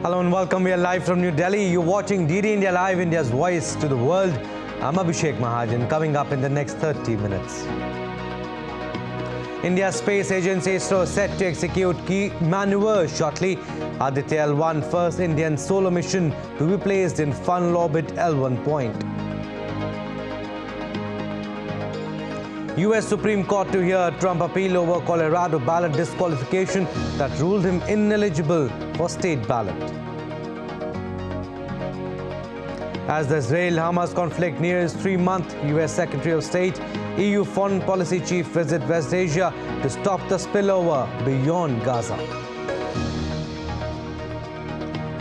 Hello and welcome. We are live from New Delhi. You're watching DD India Live, India's voice to the world. I'm Abhishek Mahajan. Coming up in the next 30 minutes. India's space agency ISRO set to execute key maneuvers shortly. Aditya L1, first Indian solar mission to be placed in final orbit L1 point. US Supreme Court to hear Trump appeal over Colorado ballot disqualification that ruled him ineligible for state ballot. As the Israel-Hamas conflict nears 3-month, US Secretary of State, EU Foreign Policy Chief visit West Asia to stop the spillover beyond Gaza.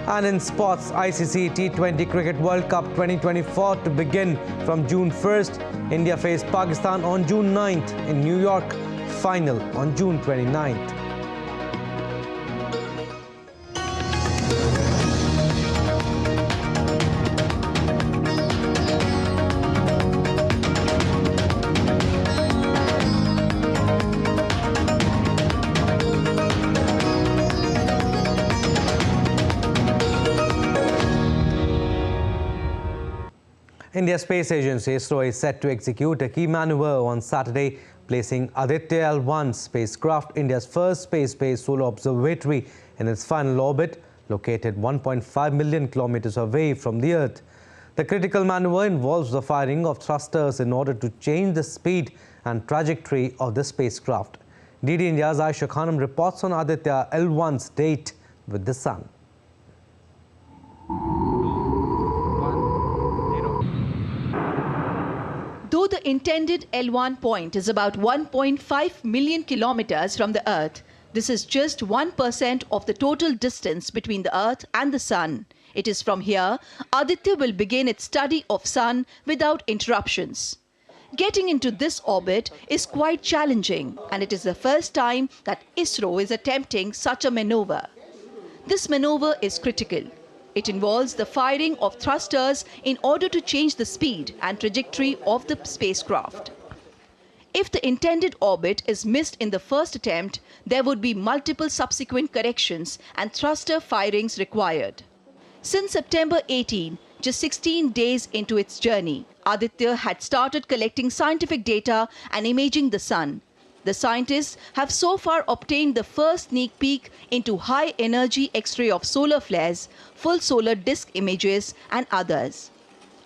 And in sports, ICC T20 Cricket World Cup 2024 to begin from June 1st. India faced Pakistan on June 9th in New York, final on June 29th. India's space agency ISRO is set to execute a key maneuver on Saturday, placing Aditya L1 spacecraft, India's first space-based solar observatory, in its final orbit, located 1.5 million kilometers away from the Earth. The critical maneuver involves the firing of thrusters in order to change the speed and trajectory of the spacecraft. DD India's Aisha Khanum reports on Aditya L1's date with the Sun. Though the intended L1 point is about 1.5 million kilometers from the Earth, this is just 1% of the total distance between the Earth and the Sun. It is from here Aditya will begin its study of Sun without interruptions. Getting into this orbit is quite challenging, and it is the first time that ISRO is attempting such a maneuver. This maneuver is critical. It involves the firing of thrusters in order to change the speed and trajectory of the spacecraft. If the intended orbit is missed in the first attempt, there would be multiple subsequent corrections and thruster firings required. Since September 18, just 16 days into its journey, Aditya had started collecting scientific data and imaging the Sun. The scientists have so far obtained the first sneak peek into high-energy X-ray of solar flares, full solar disk images, and others.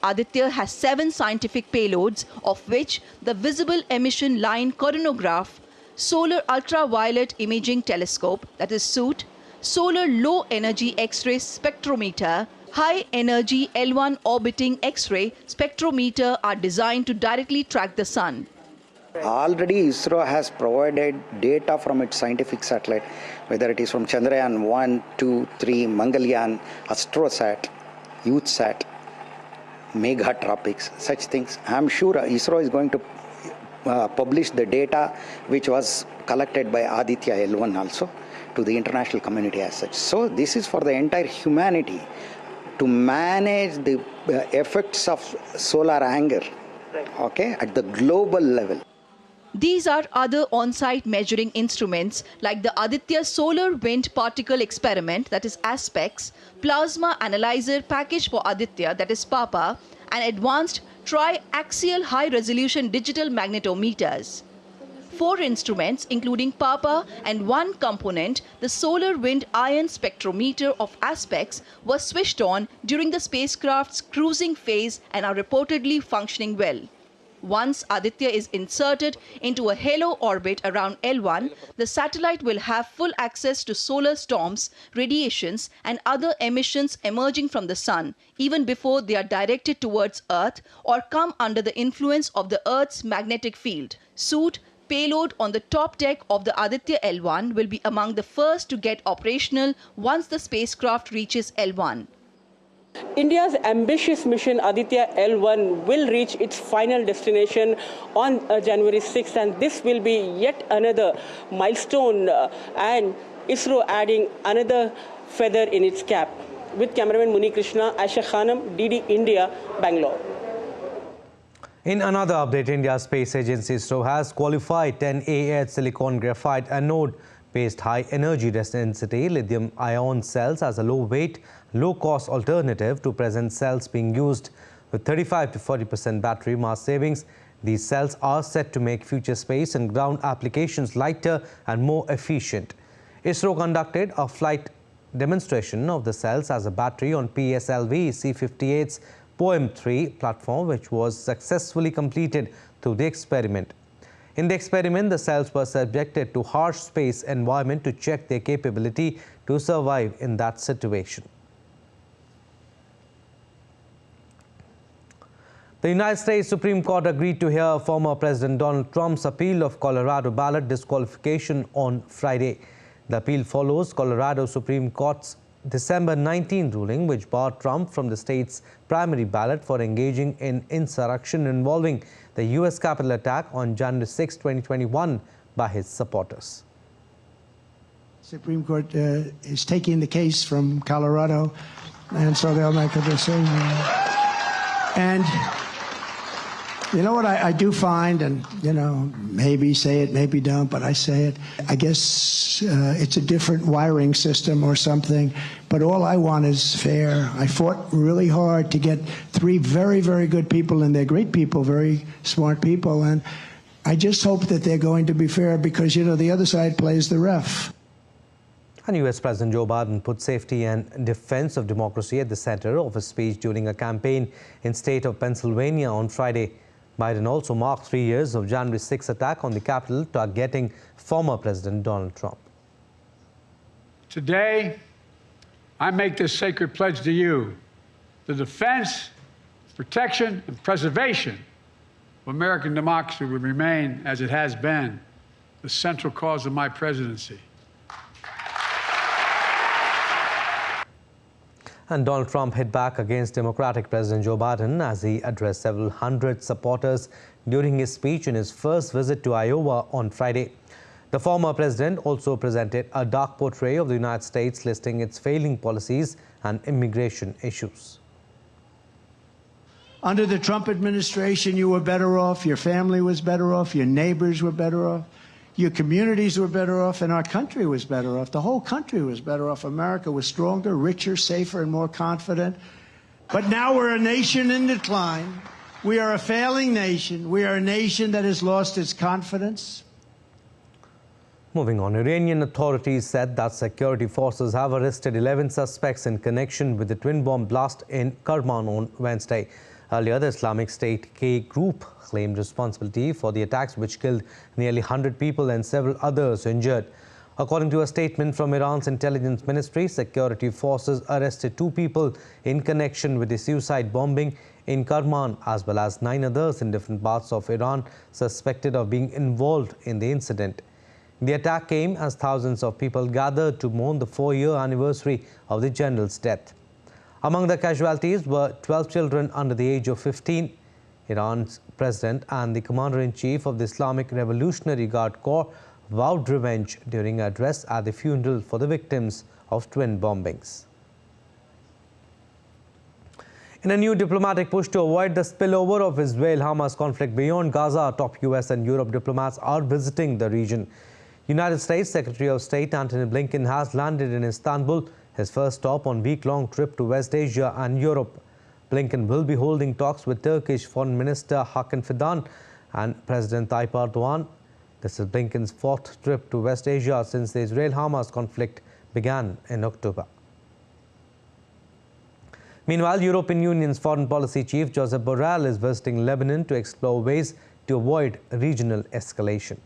Aditya has 7 scientific payloads, of which the Visible Emission Line Coronagraph, Solar Ultraviolet Imaging Telescope, that is SOOT, Solar Low Energy X-ray Spectrometer, High Energy L1 Orbiting X-ray Spectrometer are designed to directly track the Sun. Already ISRO has provided data from its scientific satellite, whether it is from Chandrayaan 1, 2, 3, Mangalyaan, Astrosat, YouthSat, Meghatropics, such things. I'm sure ISRO is going to publish the data which was collected by Aditya L1 also to the international community as such. So this is for the entire humanity to manage the effects of solar anger, okay, at the global level. These are other on-site measuring instruments like the Aditya Solar Wind Particle Experiment, that is ASPEX, Plasma Analyzer Package for Aditya, that is PAPA, and advanced tri-axial high-resolution digital magnetometers. 4 instruments, including PAPA, and 1 component, the Solar Wind Ion Spectrometer of ASPEX, was switched on during the spacecraft's cruising phase and are reportedly functioning well. Once Aditya is inserted into a halo orbit around L1, the satellite will have full access to solar storms, radiations, and other emissions emerging from the Sun, even before they are directed towards Earth or come under the influence of the Earth's magnetic field. SOOT payload on the top deck of the Aditya L1 will be among the first to get operational once the spacecraft reaches L1. India's ambitious mission Aditya L1 will reach its final destination on January 6th, and this will be yet another milestone and ISRO adding another feather in its cap. With cameraman Muni Krishna, Aisha Khanum, DD India, Bangalore. In another update, India's space agency ISRO has qualified 10 A silicon graphite anode based high energy density lithium-ion cells as a low-weight, low-cost alternative to present cells being used. With 35 to 40% battery mass savings, these cells are set to make future space and ground applications lighter and more efficient. ISRO conducted a flight demonstration of the cells as a battery on PSLV C-58's POEM-3 platform, which was successfully completed through the experiment. In the experiment, the cells were subjected to harsh space environment to check their capability to survive in that situation. The United States Supreme Court agreed to hear former President Donald Trump's appeal of Colorado ballot disqualification on Friday. The appeal follows Colorado Supreme Court's December 19 ruling, which barred Trump from the state's primary ballot for engaging in insurrection involving the U.S. Capitol attack on January 6, 2021 by his supporters. Supreme Court is taking the case from Colorado, and so they'll make a decision. And you know what I do find, and you know, maybe say it, maybe don't, but I say it. I guess it's a different wiring system or something, but all I want is fair. I fought really hard to get 3 very, very good people, and they're great people, very smart people, and I just hope that they're going to be fair because, you know, the other side plays the ref. And U.S. President Joe Biden put safety and defense of democracy at the center of his speech during a campaign in state of Pennsylvania on Friday. Biden also marked 3 years of January 6 attack on the Capitol, targeting former President Donald Trump. Today, I make this sacred pledge to you: the defense, protection, and preservation of American democracy will remain, as it has been, the central cause of my presidency. And Donald Trump hit back against Democratic President Joe Biden as he addressed several hundred supporters during his speech in his first visit to Iowa on Friday. The former president also presented a dark portrait of the United States, listing its failing policies and immigration issues. Under the Trump administration, you were better off, your family was better off, your neighbors were better off, your communities were better off, and our country was better off. The whole country was better off. America was stronger, richer, safer, and more confident. But now we're a nation in decline. We are a failing nation. We are a nation that has lost its confidence. Moving on, Iranian authorities said that security forces have arrested 11 suspects in connection with the twin bomb blast in Kerman on Wednesday. Earlier, the Islamic State K group claimed responsibility for the attacks, which killed nearly 100 people and several others injured. According to a statement from Iran's intelligence ministry, security forces arrested 2 people in connection with the suicide bombing in Kerman, as well as 9 others in different parts of Iran suspected of being involved in the incident. The attack came as thousands of people gathered to mourn the 4-year anniversary of the general's death. Among the casualties were 12 children under the age of 15. Iran's president and the commander-in-chief of the Islamic Revolutionary Guard Corps vowed revenge during an address at the funeral for the victims of twin bombings. In a new diplomatic push to avoid the spillover of Israel-Hamas conflict beyond Gaza, top US and Europe diplomats are visiting the region. United States Secretary of State Antony Blinken has landed in Istanbul, his first stop on week-long trip to West Asia and Europe. Blinken will be holding talks with Turkish Foreign Minister Hakan Fidan and President Tayyip Erdogan. This is Blinken's 4th trip to West Asia since the Israel-Hamas conflict began in October. Meanwhile, European Union's foreign policy chief Josep Borrell is visiting Lebanon to explore ways to avoid regional escalation.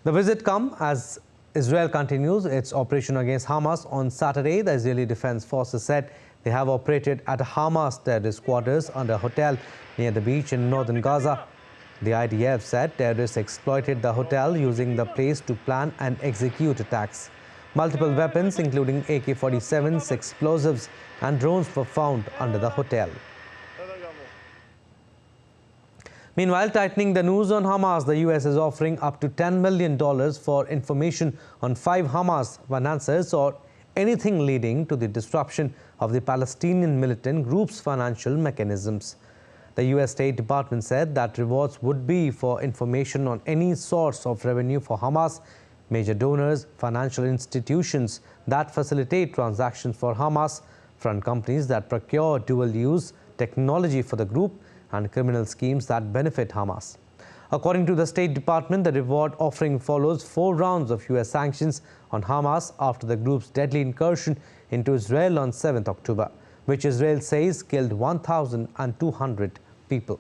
The visit comes as Israel continues its operation against Hamas. On Saturday, the Israeli Defense Forces said they have operated at a Hamas terrorist quarters under a hotel near the beach in northern Gaza. The IDF said terrorists exploited the hotel, using the place to plan and execute attacks. Multiple weapons, including AK-47s, explosives, and drones were found under the hotel. Meanwhile, tightening the noose on Hamas, the U.S. is offering up to $10 million for information on 5 Hamas financiers or anything leading to the disruption of the Palestinian militant group's financial mechanisms. The US State Department said that rewards would be for information on any source of revenue for Hamas, major donors, financial institutions that facilitate transactions for Hamas, front companies that procure dual-use technology for the group, and criminal schemes that benefit Hamas. According to the State Department, the reward offering follows 4 rounds of US sanctions on Hamas after the group's deadly incursion into Israel on 7th October, which Israel says killed 1,200 people.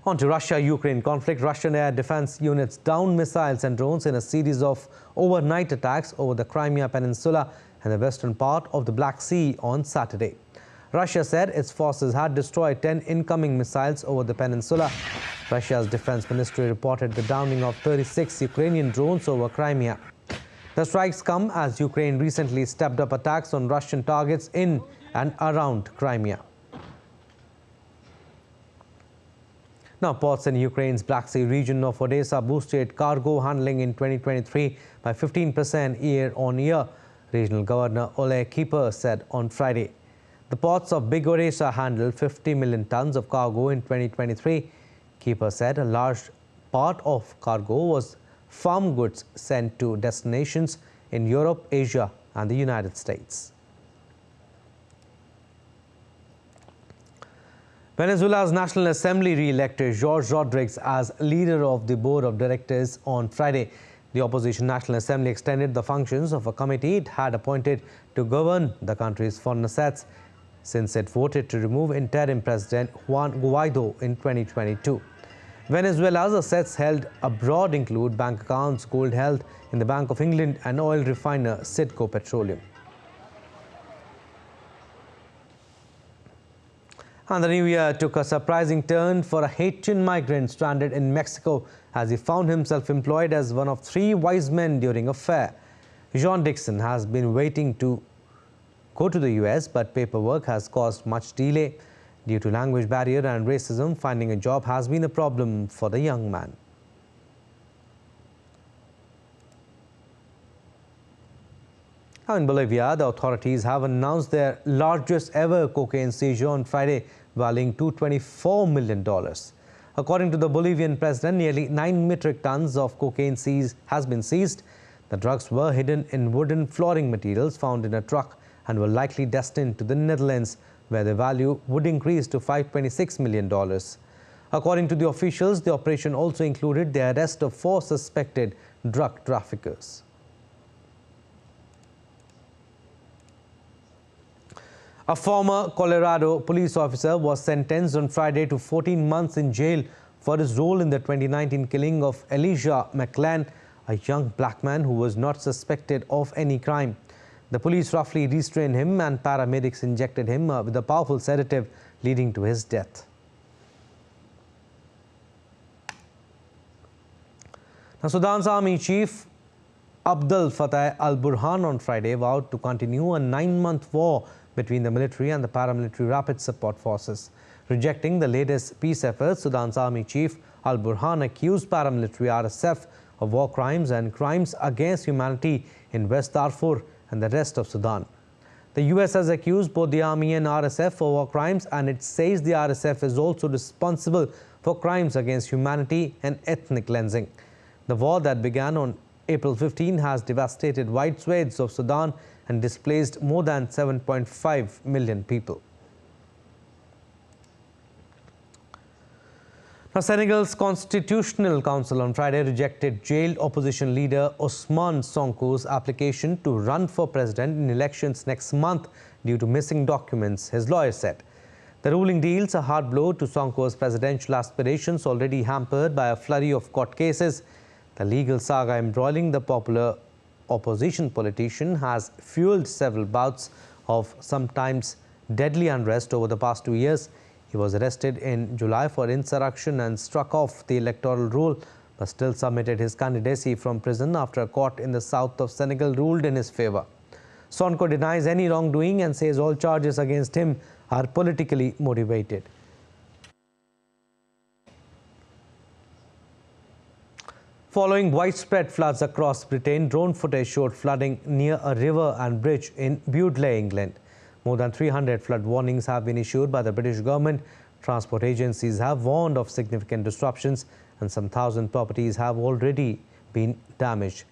On to Russia-Ukraine conflict. Russian air defense units downed missiles and drones in a series of overnight attacks over the Crimea Peninsula and the western part of the Black Sea on Saturday. Russia said its forces had destroyed 10 incoming missiles over the peninsula. Russia's defense ministry reported the downing of 36 Ukrainian drones over Crimea. The strikes come as Ukraine recently stepped up attacks on Russian targets in and around Crimea. Now, ports in Ukraine's Black Sea region of Odessa boosted cargo handling in 2023 by 15% year-on-year, Regional Governor Oleg Keeper said on Friday. The ports of Big Odessa handled 50 million tons of cargo in 2023. Keeper said a large part of cargo was farm goods sent to destinations in Europe, Asia, and the United States. Venezuela's National Assembly re-elected Jorge Rodriguez as leader of the board of directors on Friday. The opposition National Assembly extended the functions of a committee it had appointed to govern the country's foreign assets since it voted to remove interim President Juan Guaido in 2022. Venezuela's assets held abroad include bank accounts, gold held in the Bank of England, and oil refiner Citgo Petroleum. And the new year took a surprising turn for a Haitian migrant stranded in Mexico as he found himself employed as one of 3 wise men during a fair. Jean Dixon has been waiting to go to the US, but paperwork has caused much delay. Due to language barrier and racism, finding a job has been a problem for the young man. Now in Bolivia, the authorities have announced their largest ever cocaine seizure on Friday, valuing $224 million. According to the Bolivian president, nearly 9 metric tons of cocaine has been seized. The drugs were hidden in wooden flooring materials found in a truck and were likely destined to the Netherlands, where the value would increase to $526 million. According to the officials, the operation also included the arrest of 4 suspected drug traffickers. A former Colorado police officer was sentenced on Friday to 14 months in jail for his role in the 2019 killing of Elijah McClain, a young black man who was not suspected of any crime. The police roughly restrained him and paramedics injected him with a powerful sedative, leading to his death. Now, Sudan's army chief Abdel Fattah al-Burhan on Friday vowed to continue a 9-month war between the military and the paramilitary rapid support forces. Rejecting the latest peace efforts, Sudan's army chief al-Burhan accused paramilitary RSF of war crimes and crimes against humanity in West Darfur and the rest of Sudan. The US has accused both the army and RSF for war crimes, and it says the RSF is also responsible for crimes against humanity and ethnic cleansing. The war that began on April 15 has devastated wide swathes of Sudan and displaced more than 7.5 million people. Now, Senegal's Constitutional Council on Friday rejected jailed opposition leader Ousmane Sonko's application to run for president in elections next month due to missing documents, his lawyer said. The ruling deals a hard blow to Sonko's presidential aspirations, already hampered by a flurry of court cases. The legal saga embroiling the popular opposition politician has fueled several bouts of sometimes deadly unrest over the past 2 years. He was arrested in July for insurrection and struck off the electoral roll, but still submitted his candidacy from prison after a court in the south of Senegal ruled in his favor. Sonko denies any wrongdoing and says all charges against him are politically motivated. Following widespread floods across Britain, drone footage showed flooding near a river and bridge in Bewdley, England. More than 300 flood warnings have been issued by the British government. Transport agencies have warned of significant disruptions, and some 1,000 properties have already been damaged.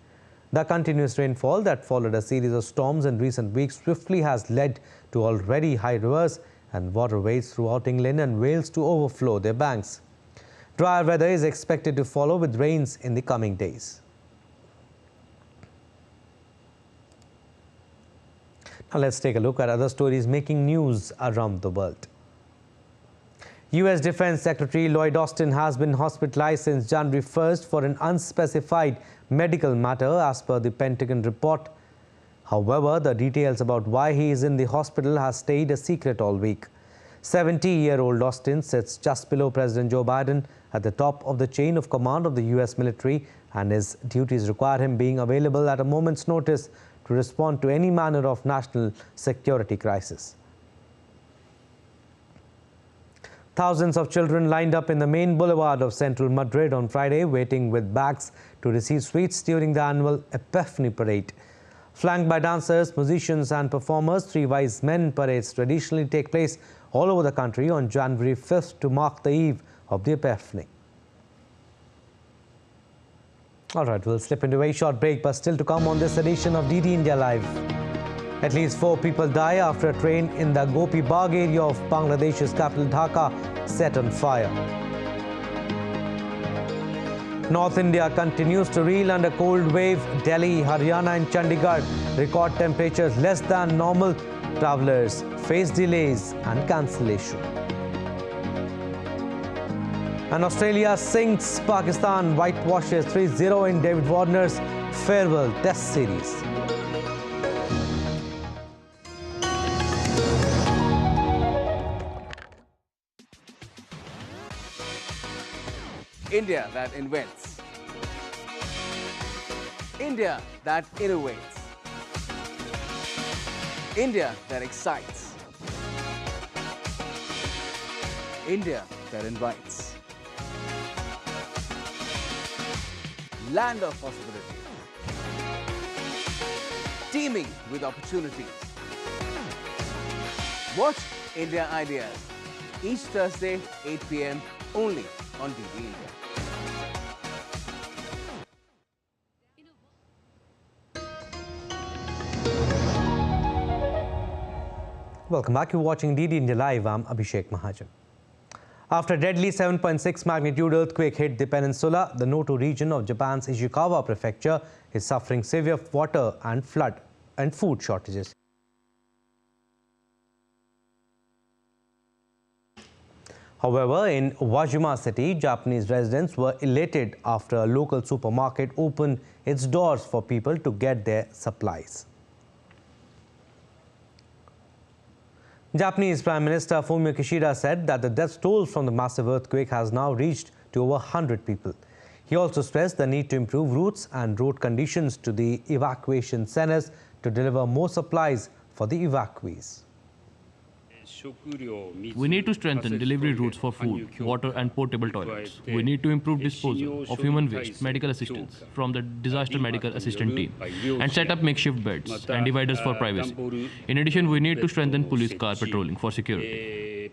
The continuous rainfall that followed a series of storms in recent weeks swiftly has led to already high rivers and waterways throughout England and Wales to overflow their banks. Drier weather is expected to follow with rains in the coming days. Now let's take a look at other stories making news around the world. U.S. Defense Secretary Lloyd Austin has been hospitalized since January 1st for an unspecified medical matter as per the Pentagon report. However, the details about why he is in the hospital has stayed a secret all week. 70-year-old Austin sits just below President Joe Biden at the top of the chain of command of the U.S. military, and his duties require him being available at a moment's notice to respond to any manner of national security crisis. Thousands of children lined up in the main boulevard of central Madrid on Friday, waiting with bags to receive sweets during the annual Epiphany parade. Flanked by dancers, musicians and performers, three wise men parades traditionally take place all over the country on January 5th to mark the eve of the Epiphany. All right, we'll slip into a short break, but still to come on this edition of DD India Live. At least 4 people die after a train in the Gopi Bagh area of Bangladesh's capital Dhaka set on fire. North India continues to reel under cold wave. Delhi, Haryana and Chandigarh record temperatures less than normal. Travellers face delays and cancellation. And Australia sinks Pakistan, whitewashes 3-0 in David Warner's farewell Test series. India that invents. India that innovates. India that excites. India that invites. Land of possibilities. Teeming with opportunities. Watch India Ideas each Thursday, 8 p.m. only on DD India. Welcome back. You're watching DD India Live. I'm Abhishek Mahajan. After a deadly 7.6 magnitude earthquake hit the peninsula, the Noto region of Japan's Ishikawa prefecture is suffering severe water and flood and food shortages. However, in Wajima city, Japanese residents were elated after a local supermarket opened its doors for people to get their supplies. Japanese Prime Minister Fumio Kishida said that the death toll from the massive earthquake has now reached to over 100 people. He also stressed the need to improve routes and road conditions to the evacuation centers to deliver more supplies for the evacuees. We need to strengthen delivery routes for food, water and portable toilets. We need to improve disposal of human waste, medical assistance from the disaster medical assistant team, and set up makeshift beds and dividers for privacy. In addition, we need to strengthen police car patrolling for security.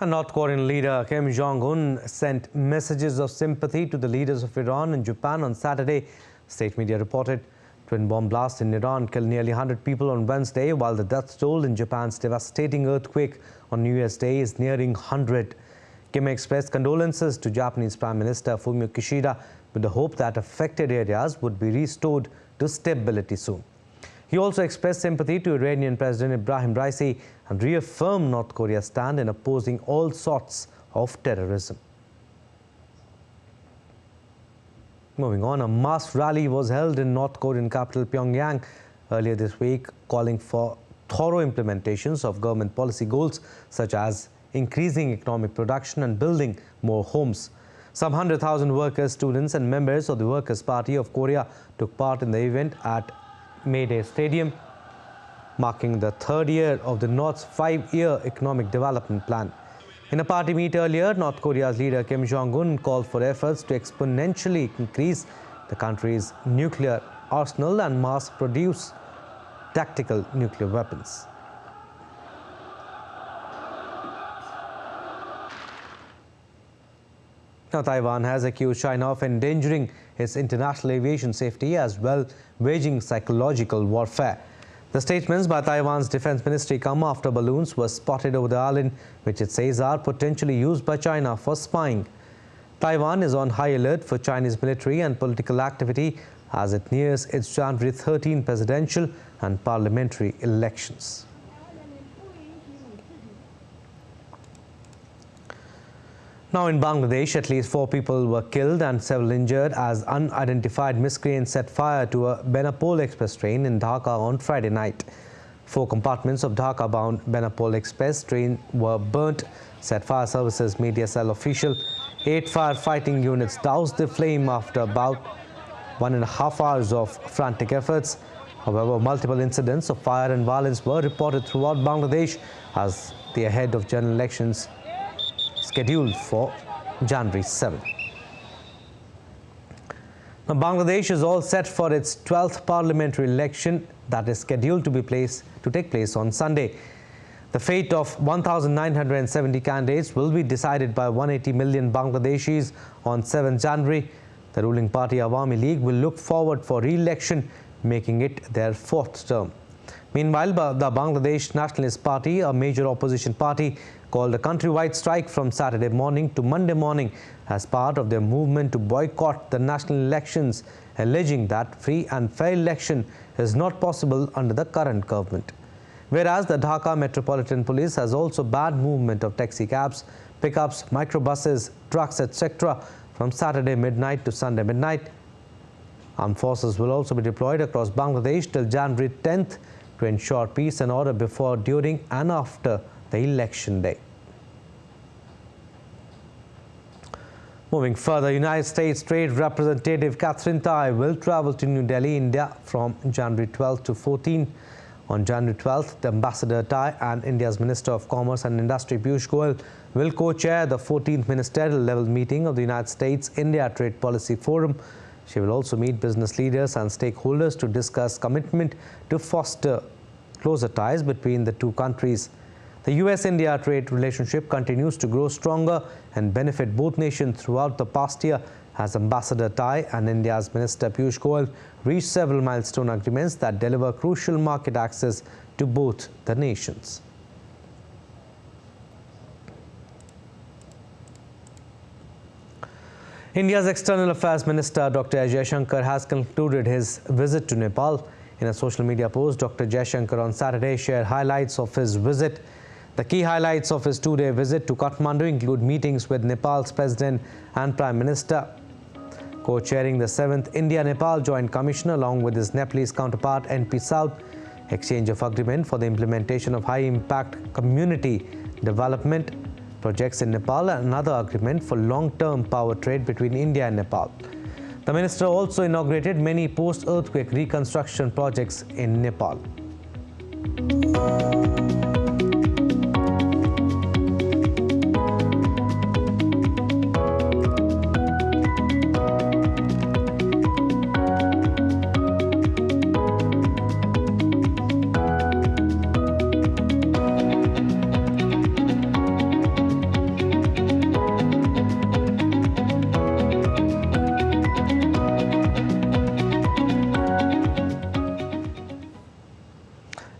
And North Korean leader Kim Jong-un sent messages of sympathy to the leaders of Iran and Japan on Saturday. State media reported twin bomb blasts in Iran killed nearly 100 people on Wednesday, while the death toll in Japan's devastating earthquake on New Year's Day is nearing 100. Kim expressed condolences to Japanese Prime Minister Fumio Kishida with the hope that affected areas would be restored to stability soon. He also expressed sympathy to Iranian President Ibrahim Raisi and reaffirmed North Korea's stand in opposing all sorts of terrorism. Moving on, a mass rally was held in North Korean capital Pyongyang earlier this week, calling for thorough implementations of government policy goals such as increasing economic production and building more homes. Some 100,000 workers, students and members of the Workers' Party of Korea took part in the event at Mayday Stadium, marking the third year of the North's 5-year economic development plan. In a party meet earlier, North Korea's leader Kim Jong-un called for efforts to exponentially increase the country's nuclear arsenal and mass produce tactical nuclear weapons. Now, Taiwan has accused China of endangering its international aviation safety as well, waging psychological warfare. The statements by Taiwan's defense ministry come after balloons were spotted over the island, which it says are potentially used by China for spying. Taiwan is on high alert for Chinese military and political activity as it nears its January 13 presidential and parliamentary elections. Now in Bangladesh, at least 4 people were killed and several injured as unidentified miscreants set fire to a Benapole Express train in Dhaka on Friday night. 4 compartments of Dhaka-bound Benapole Express train were burnt, said Fire Services Media Cell official. 8 firefighting units doused the flame after about 1.5 hours of frantic efforts. However, multiple incidents of fire and violence were reported throughout Bangladesh as the ahead of general elections scheduled for January 7. Now, Bangladesh is all set for its 12th parliamentary election that is scheduled to take place on Sunday. The fate of 1,970 candidates will be decided by 180 million Bangladeshis on 7 January. The ruling party Awami League will look forward for re-election, making it their 4th term. Meanwhile, the Bangladesh Nationalist Party, a major opposition party, called a countrywide strike from Saturday morning to Monday morning as part of their movement to boycott the national elections, alleging that free and fair election is not possible under the current government. Whereas the Dhaka Metropolitan Police has also banned movement of taxi cabs, pickups, microbuses, trucks, etc. from Saturday midnight to Sunday midnight. Armed forces will also be deployed across Bangladesh till January 10th to ensure peace and order before, during and after the election day. Moving further, United States Trade Representative Catherine Tai will travel to New Delhi, India from January 12 to 14. On January 12th, the Ambassador Tai and India's Minister of Commerce and Industry Piyush Goyal will co-chair the 14th ministerial level meeting of the United States-India Trade Policy Forum. She will also meet business leaders and stakeholders to discuss commitment to foster closer ties between the two countries. The US-India trade relationship continues to grow stronger and benefit both nations throughout the past year as Ambassador Tai and India's Minister Piyush Goyal reached several milestone agreements that deliver crucial market access to both the nations. India's External Affairs Minister Dr. Jaishankar has concluded his visit to Nepal. In a social media post, Dr. Jaishankar on Saturday shared highlights of his visit. The key highlights of his 2-day visit to Kathmandu include meetings with Nepal's President and Prime Minister, co-chairing the 7th India-Nepal Joint Commission along with his Nepalese counterpart NP South, exchange of agreement for the implementation of high-impact community development projects in Nepal, and another agreement for long-term power trade between India and Nepal. The minister also inaugurated many post-earthquake reconstruction projects in Nepal.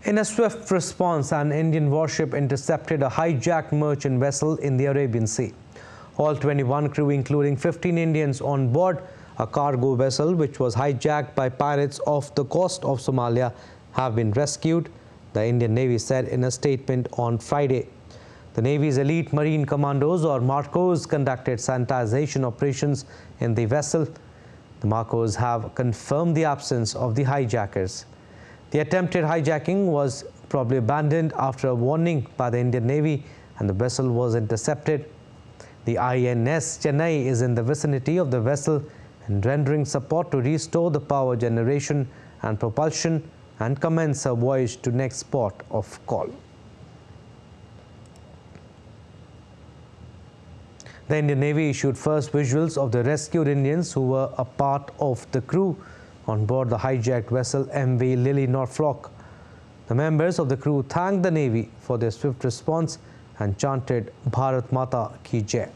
In a swift response, an Indian warship intercepted a hijacked merchant vessel in the Arabian Sea. All 21 crew, including 15 Indians on board a cargo vessel which was hijacked by pirates off the coast of Somalia, have been rescued, the Indian Navy said in a statement on Friday. The Navy's elite marine commandos, or Marcos, conducted sanitization operations in the vessel. The Marcos have confirmed the absence of the hijackers. The attempted hijacking was probably abandoned after a warning by the Indian Navy, and the vessel was intercepted. The INS Chennai is in the vicinity of the vessel and rendering support to restore the power generation and propulsion and commence a voyage to next port of call. The Indian Navy issued first visuals of the rescued Indians who were a part of the crew on board the hijacked vessel MV Lily Norfolk. The members of the crew thanked the Navy for their swift response and chanted Bharat Mata Ki Jai.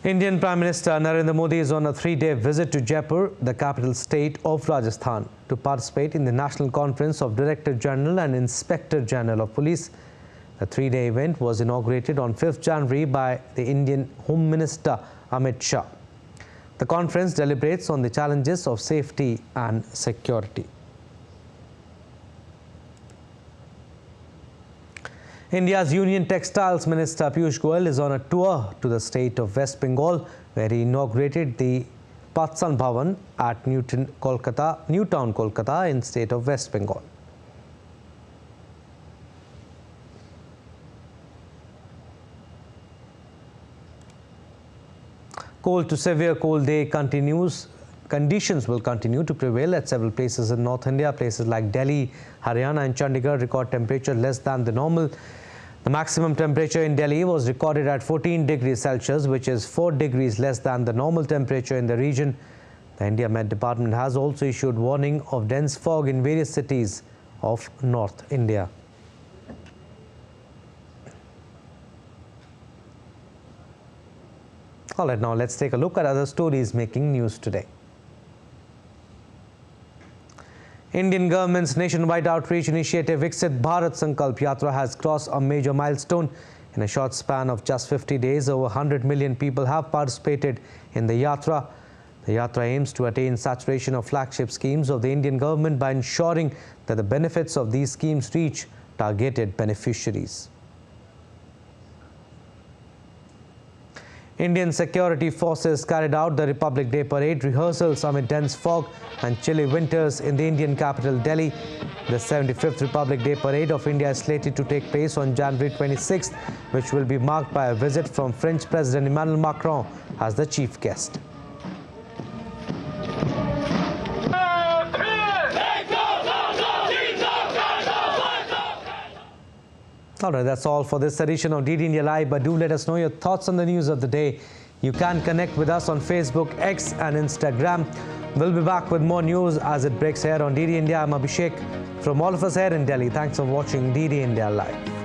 Indian Prime Minister Narendra Modi is on a 3-day visit to Jaipur, the capital state of Rajasthan, to participate in the National Conference of Director General and Inspector General of Police. The 3-day event was inaugurated on 5th January by the Indian Home Minister Amit Shah. The conference deliberates on the challenges of safety and security. India's Union Textiles Minister Piyush Goyal is on a tour to the state of West Bengal, where he inaugurated the Patsan Bhavan at Newtown, Kolkata in state of West Bengal. Cold to severe cold day continues. Conditions will continue to prevail at several places in North India. Places like Delhi, Haryana and Chandigarh record temperature less than the normal. The maximum temperature in Delhi was recorded at 14 degrees Celsius, which is 4 degrees less than the normal temperature in the region. The India Met Department has also issued warning of dense fog in various cities of North India. All right, now let's take a look at other stories making news today. Indian government's nationwide outreach initiative Viksit Bharat Sankalp Yatra has crossed a major milestone. In a short span of just 50 days, over 100 million people have participated in the Yatra. The Yatra aims to attain saturation of flagship schemes of the Indian government by ensuring that the benefits of these schemes reach targeted beneficiaries. Indian security forces carried out the Republic Day parade rehearsals amid dense fog and chilly winters in the Indian capital Delhi. The 75th Republic Day parade of India is slated to take place on January 26th, which will be marked by a visit from French President Emmanuel Macron as the chief guest. All right, that's all for this edition of DD India Live, but do let us know your thoughts on the news of the day. You can connect with us on Facebook, X and Instagram. We'll be back with more news as it breaks here on DD India. I'm Abhishek. From all of us here in Delhi, thanks for watching DD India Live.